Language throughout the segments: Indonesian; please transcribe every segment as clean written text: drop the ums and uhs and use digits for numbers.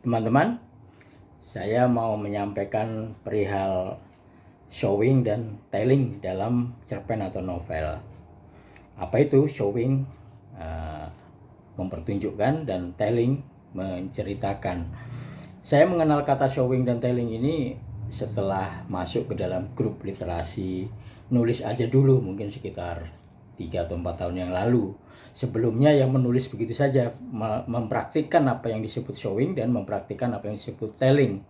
Teman-teman, saya mau menyampaikan perihal showing dan telling dalam cerpen atau novel. Apa itu showing? Mempertunjukkan, dan telling menceritakan. Saya mengenal kata showing dan telling ini setelah masuk ke dalam grup literasi nulis aja dulu, mungkin sekitar 3 atau 4 tahun yang lalu. Sebelumnya yang menulis begitu saja, mempraktikkan apa yang disebut showing dan mempraktikkan apa yang disebut telling.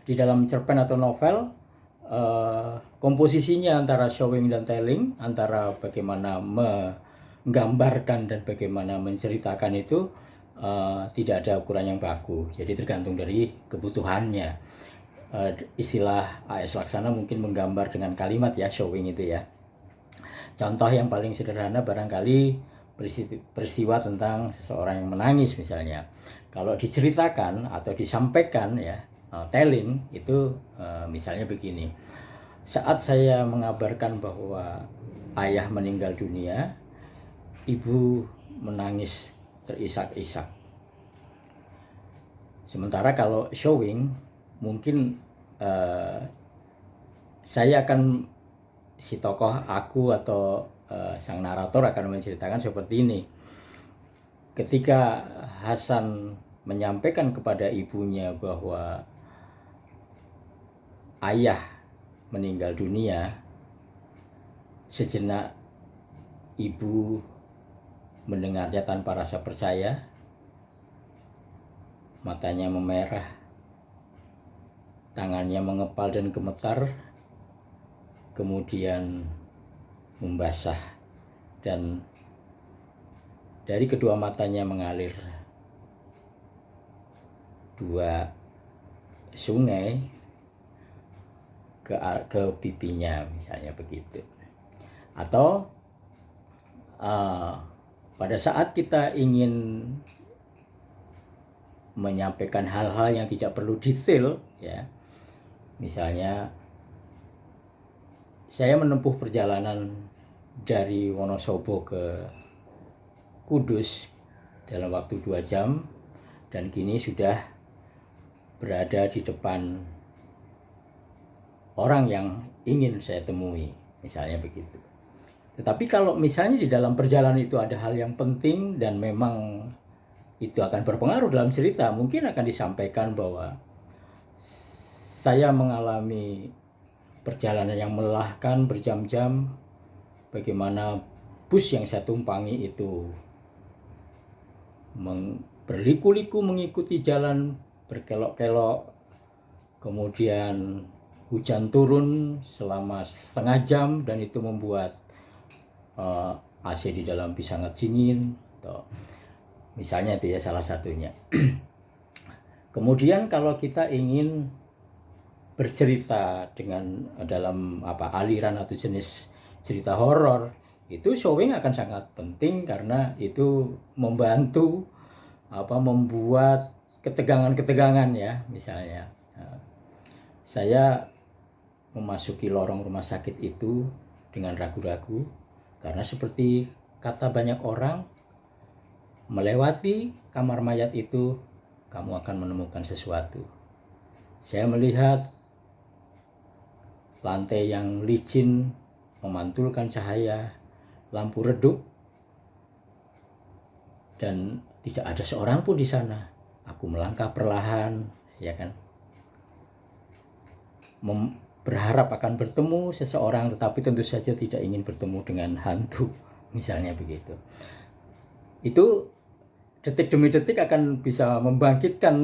Di dalam cerpen atau novel, komposisinya antara showing dan telling, antara bagaimana menggambarkan dan bagaimana menceritakan itu tidak ada ukuran yang baku. Jadi tergantung dari kebutuhannya. Istilah A.S. Laksana mungkin menggambar dengan kalimat ya, showing itu ya. Contoh yang paling sederhana barangkali peristiwa tentang seseorang yang menangis misalnya. Kalau diceritakan atau disampaikan ya, telling itu misalnya begini. Saat saya mengabarkan bahwa ayah meninggal dunia, ibu menangis terisak-isak. Sementara kalau showing, mungkin saya akan, si tokoh aku atau sang narator akan menceritakan seperti ini. Ketika Hasan menyampaikan kepada ibunya bahwa ayah meninggal dunia, sejenak ibu mendengarnya tanpa rasa percaya, matanya memerah, tangannya mengepal dan gemetar, kemudian membasah, dan dari kedua matanya mengalir 2 sungai ke pipinya, misalnya begitu. Atau pada saat kita ingin menyampaikan hal-hal yang tidak perlu detail ya, misalnya saya menempuh perjalanan dari Wonosobo ke Kudus dalam waktu 2 jam, dan kini sudah berada di depan orang yang ingin saya temui, misalnya begitu. Tetapi kalau misalnya di dalam perjalanan itu ada hal yang penting dan memang itu akan berpengaruh dalam cerita, mungkin akan disampaikan bahwa saya mengalami perjalanan yang melelahkan berjam-jam, bagaimana bus yang saya tumpangi itu berliku-liku mengikuti jalan berkelok-kelok, kemudian hujan turun selama setengah jam dan itu membuat AC di dalam bisa sangat dingin, atau misalnya itu ya salah satunya. Kemudian kalau kita ingin bercerita dengan dalam aliran atau jenis cerita horor, itu showing akan sangat penting karena itu membantu membuat ketegangan-ketegangan ya. Misalnya saya memasuki lorong rumah sakit itu dengan ragu-ragu karena seperti kata banyak orang, melewati kamar mayat itu kamu akan menemukan sesuatu. Saya melihat lantai yang licin memantulkan cahaya lampu redup dan tidak ada seorang pun di sana. Aku melangkah perlahan, ya kan, berharap akan bertemu seseorang, tetapi tentu saja tidak ingin bertemu dengan hantu, misalnya begitu. Itu detik demi detik akan bisa membangkitkan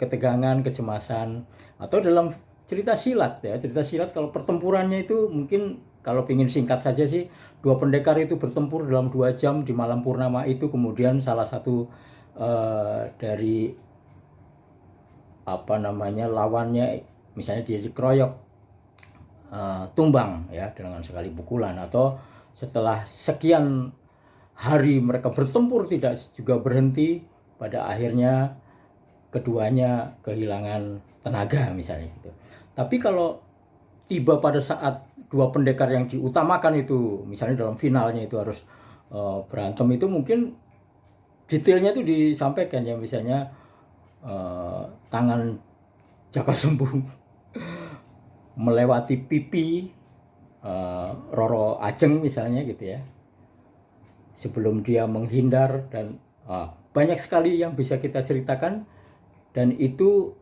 ketegangan, kecemasan. Atau dalam cerita silat ya, cerita silat kalau pertempurannya itu mungkin kalau ingin singkat saja sih, 2 pendekar itu bertempur dalam 2 jam di malam purnama itu, kemudian salah satu dari lawannya misalnya dia dikeroyok, tumbang ya dengan sekali pukulan. Atau setelah sekian hari mereka bertempur tidak juga berhenti, pada akhirnya keduanya kehilangan tenaga misalnya gitu. Tapi kalau tiba pada saat 2 pendekar yang diutamakan itu, misalnya dalam finalnya itu harus berantem, itu mungkin detailnya itu disampaikan ya, misalnya tangan Jaka Sembung melewati pipi Roro Ajeng misalnya gitu ya, sebelum dia menghindar, dan banyak sekali yang bisa kita ceritakan, dan itu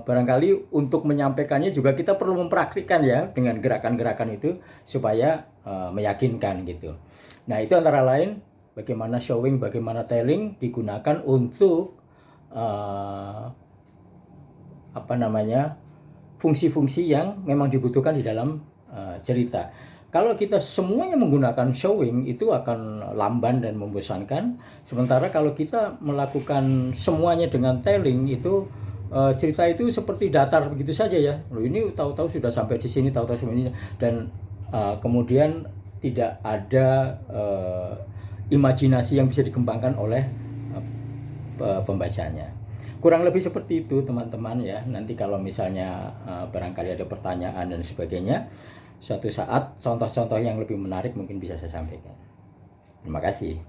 barangkali untuk menyampaikannya juga kita perlu mempraktikkan ya dengan gerakan-gerakan itu supaya meyakinkan gitu. Nah, itu antara lain bagaimana showing, bagaimana telling digunakan untuk fungsi-fungsi yang memang dibutuhkan di dalam cerita. Kalau kita semuanya menggunakan showing, itu akan lamban dan membosankan. Sementara kalau kita melakukan semuanya dengan telling, itu cerita itu seperti datar begitu saja ya. Loh, ini tahu-tahu sudah sampai di sini, tahu-tahu semuanya, dan kemudian tidak ada imajinasi yang bisa dikembangkan oleh pembacanya. Kurang lebih seperti itu teman-teman ya. Nanti kalau misalnya barangkali ada pertanyaan dan sebagainya, suatu saat contoh-contoh yang lebih menarik mungkin bisa saya sampaikan. Terima kasih.